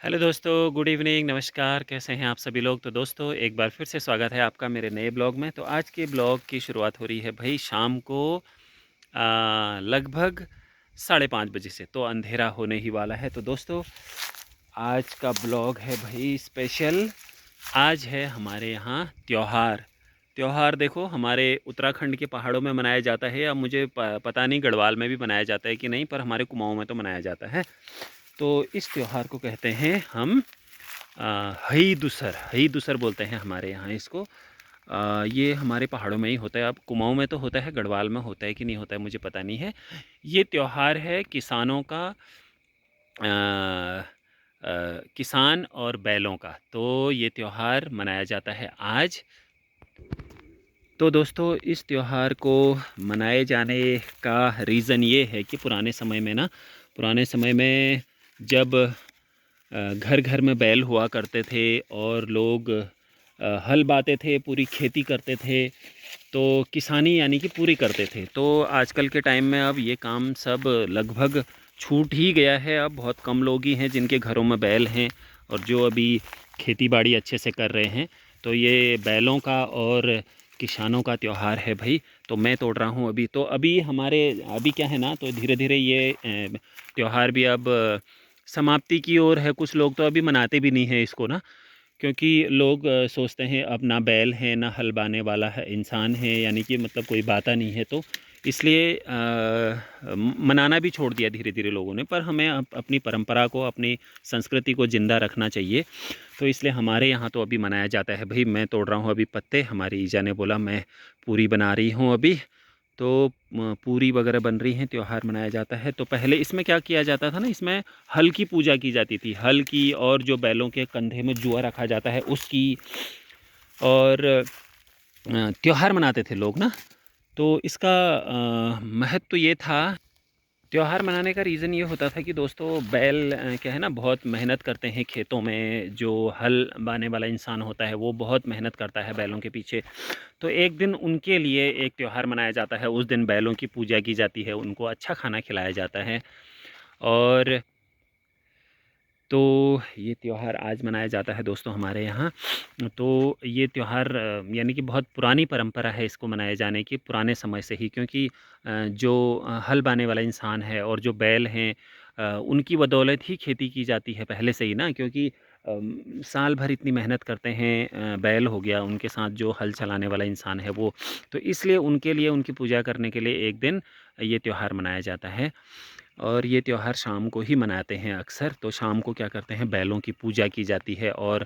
Hello दोस्तों, good evening, नमस्कार। कैसे हैं आप सभी लोग? तो दोस्तों एक बार फिर से स्वागत है आपका मेरे नए ब्लॉग में। तो आज के ब्लॉग की शुरुआत हो रही है भाई शाम को लगभग 5:30 बजे से। तो अंधेरा होने ही वाला है। तो दोस्तों आज का ब्लॉग है भाई स्पेशल। आज है हमारे यहाँ त्योहार। त्योहार देखो, हमारे उत्तराखंड के पहाड़ों में मनाया जाता है। अब मुझे पता नहीं गढ़वाल में भी मनाया जाता है कि नहीं, पर हमारे कुमाऊँ में तो मनाया जाता है। तो इस त्योहार को कहते हैं हम हई दूसर। हई दूसर बोलते हैं हमारे यहाँ इसको। ये हमारे पहाड़ों में ही होता है। अब कुमाऊँ में तो होता है, गढ़वाल में होता है कि नहीं होता है मुझे पता नहीं है। ये त्योहार है किसानों का, किसान और बैलों का। तो ये त्योहार मनाया जाता है आज। तो दोस्तों इस त्योहार को मनाए जाने का रीज़न ये है कि पुराने समय में ना, पुराने समय में जब घर घर में बैल हुआ करते थे और लोग हल बाते थे, पूरी खेती करते थे, तो किसानी यानी कि पूरी करते थे। तो आजकल के टाइम में अब ये काम सब लगभग छूट ही गया है। अब बहुत कम लोग ही हैं जिनके घरों में बैल हैं और जो अभी खेती बाड़ी अच्छे से कर रहे हैं। तो ये बैलों का और किसानों का त्यौहार है भाई। तो मैं तोड़ रहा हूँ अभी। तो अभी हमारे अभी क्या है ना, तो धीरे धीरे ये त्यौहार भी अब समाप्ति की ओर है। कुछ लोग तो अभी मनाते भी नहीं हैं इसको ना, क्योंकि लोग सोचते हैं अब ना बैल है ना हल बाने वाला है इंसान है, यानी कि मतलब कोई बाता नहीं है। तो इसलिए मनाना भी छोड़ दिया धीरे धीरे लोगों ने। पर हमें अपनी परंपरा को, अपनी संस्कृति को ज़िंदा रखना चाहिए। तो इसलिए हमारे यहाँ तो अभी मनाया जाता है भाई। मैं तोड़ रहा हूँ अभी पत्ते। हमारी ईजा ने बोला मैं पूरी बना रही हूँ अभी। तो पूरी वगैरह बन रही हैं, त्यौहार मनाया जाता है। तो पहले इसमें क्या किया जाता था ना, इसमें हल की पूजा की जाती थी, हल की, और जो बैलों के कंधे में जुआ रखा जाता है उसकी। और त्यौहार मनाते थे लोग ना। तो इसका महत्व ये था। त्यौहार मनाने का रीज़न ये होता था कि दोस्तों बैल क्या है ना, बहुत मेहनत करते हैं खेतों में। जो हल बाने वाला इंसान होता है वो बहुत मेहनत करता है बैलों के पीछे। तो एक दिन उनके लिए एक त्यौहार मनाया जाता है। उस दिन बैलों की पूजा की जाती है, उनको अच्छा खाना खिलाया जाता है। और तो ये त्यौहार आज मनाया जाता है दोस्तों हमारे यहाँ। तो ये त्यौहार यानी कि बहुत पुरानी परंपरा है इसको मनाए जाने की, पुराने समय से ही। क्योंकि जो हल बाने वाला इंसान है और जो बैल हैं, उनकी बदौलत ही खेती की जाती है पहले से ही ना। क्योंकि साल भर इतनी मेहनत करते हैं, बैल हो गया, उनके साथ जो हल चलाने वाला इंसान है वो। तो इसलिए उनके लिए, उनकी पूजा करने के लिए एक दिन ये त्यौहार मनाया जाता है। और ये त्यौहार शाम को ही मनाते हैं अक्सर। तो शाम को क्या करते हैं, बैलों की पूजा की जाती है। और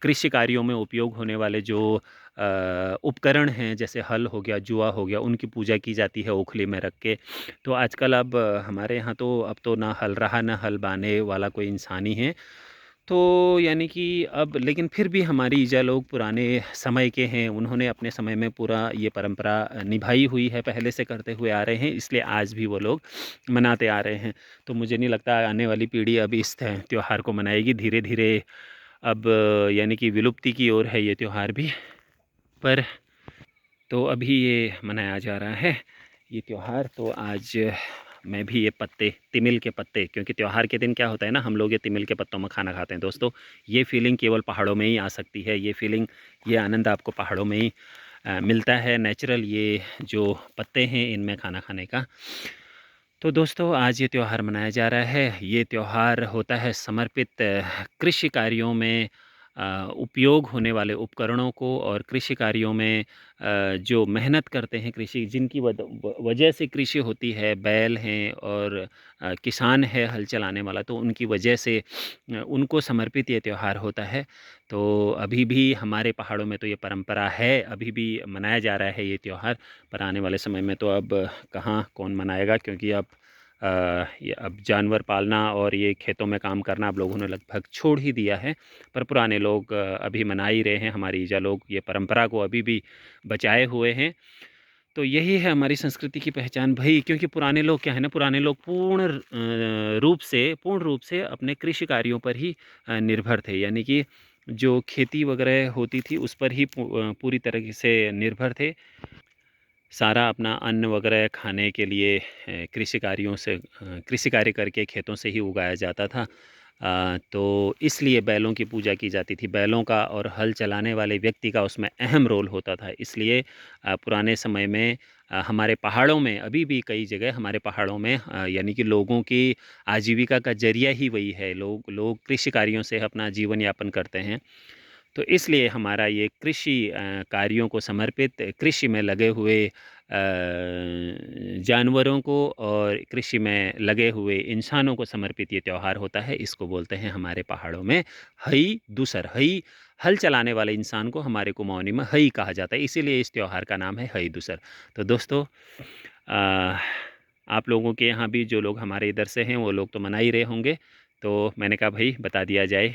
कृषि कार्यों में उपयोग होने वाले जो उपकरण हैं, जैसे हल हो गया, जुआ हो गया, उनकी पूजा की जाती है ओखली में रख के। तो आजकल अब हमारे यहाँ तो अब तो ना हल रहा, ना हल बाने वाला कोई इंसान ही है। तो यानी कि अब, लेकिन फिर भी हमारी ईजा लोग पुराने समय के हैं। उन्होंने अपने समय में पूरा ये परंपरा निभाई हुई है, पहले से करते हुए आ रहे हैं। इसलिए आज भी वो लोग मनाते आ रहे हैं। तो मुझे नहीं लगता आने वाली पीढ़ी अब इस त्योहार को मनाएगी। धीरे धीरे अब यानी कि विलुप्ति की ओर है ये त्यौहार भी। पर तो अभी ये मनाया जा रहा है ये त्यौहार। तो आज मैं भी ये पत्ते, तिमिल के पत्ते, क्योंकि त्यौहार के दिन क्या होता है ना, हम लोग ये तिमिल के पत्तों में खाना खाते हैं दोस्तों। ये फीलिंग केवल पहाड़ों में ही आ सकती है। ये फीलिंग, ये आनंद आपको पहाड़ों में ही मिलता है, नेचुरल। ये जो पत्ते हैं इनमें खाना खाने का। तो दोस्तों आज ये त्यौहार मनाया जा रहा है। ये त्यौहार होता है समर्पित कृषि कार्यों में उपयोग होने वाले उपकरणों को, और कृषि कार्यों में जो मेहनत करते हैं, कृषि जिनकी वजह से कृषि होती है, बैल हैं और किसान है हल चलाने वाला, तो उनकी वजह से उनको समर्पित ये त्यौहार होता है। तो अभी भी हमारे पहाड़ों में तो ये परंपरा है, अभी भी मनाया जा रहा है ये त्यौहार। पर आने वाले समय में तो अब कहाँ कौन मनाएगा, क्योंकि अब ये अब जानवर पालना और ये खेतों में काम करना अब लोगों ने लगभग छोड़ ही दिया है। पर पुराने लोग अभी मना ही रहे हैं। हमारे ईजा लोग ये परंपरा को अभी भी बचाए हुए हैं। तो यही है हमारी संस्कृति की पहचान भाई। क्योंकि पुराने लोग क्या है ना, पुराने लोग पूर्ण रूप से अपने कृषि कार्यों पर ही निर्भर थे। यानी कि जो खेती वगैरह होती थी उस पर ही पूरी तरह से निर्भर थे। सारा अपना अन्न वगैरह खाने के लिए कृषि कार्यों से, कृषि कार्य करके खेतों से ही उगाया जाता था। तो इसलिए बैलों की पूजा की जाती थी। बैलों का और हल चलाने वाले व्यक्ति का उसमें अहम रोल होता था। इसलिए पुराने समय में हमारे पहाड़ों में अभी भी कई जगह हमारे पहाड़ों में यानी कि लोगों की आजीविका का ज़रिया ही वही है। लोग लोग कृषि कार्यों से अपना जीवन यापन करते हैं। तो इसलिए हमारा ये कृषि कार्यों को समर्पित, कृषि में लगे हुए जानवरों को और कृषि में लगे हुए इंसानों को समर्पित ये त्यौहार होता है। इसको बोलते हैं हमारे पहाड़ों में हई दूसर। हई हल चलाने वाले इंसान को हमारे कुमाऊनी में हई कहा जाता है, इसीलिए इस त्यौहार का नाम है हई दूसर। तो दोस्तों, अ, आप लोगों के यहाँ भी जो लोग हमारे इधर से हैं वो लोग तो मना ही रहे होंगे, तो मैंने कहा भाई बता दिया जाए।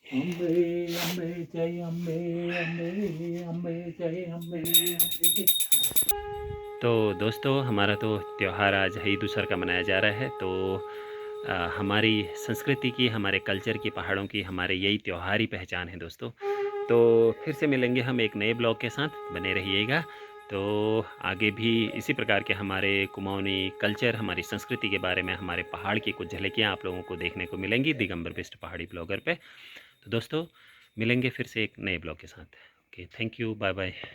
अम्बे अम्बे जय अम्बे अम्बे अम्बे जय अम्बे अम्बे। तो दोस्तों, हमारा तो त्यौहार आज ईद दूसर का मनाया जा रहा है। तो हमारी संस्कृति की, हमारे कल्चर की, पहाड़ों की, हमारे यही त्यौहार ही पहचान है दोस्तों। तो फिर से मिलेंगे हम एक नए ब्लॉग के साथ, बने रहिएगा। तो आगे भी इसी प्रकार के हमारे कुमाऊनी कल्चर, हमारी संस्कृति के बारे में, हमारे पहाड़ की कुछ झलकियाँ आप लोगों को देखने को मिलेंगी दिगंबर बेस्ट पहाड़ी ब्लॉगर पे। तो दोस्तों, मिलेंगे फिर से एक नए ब्लॉग के साथ। Okay, thank you, bye bye.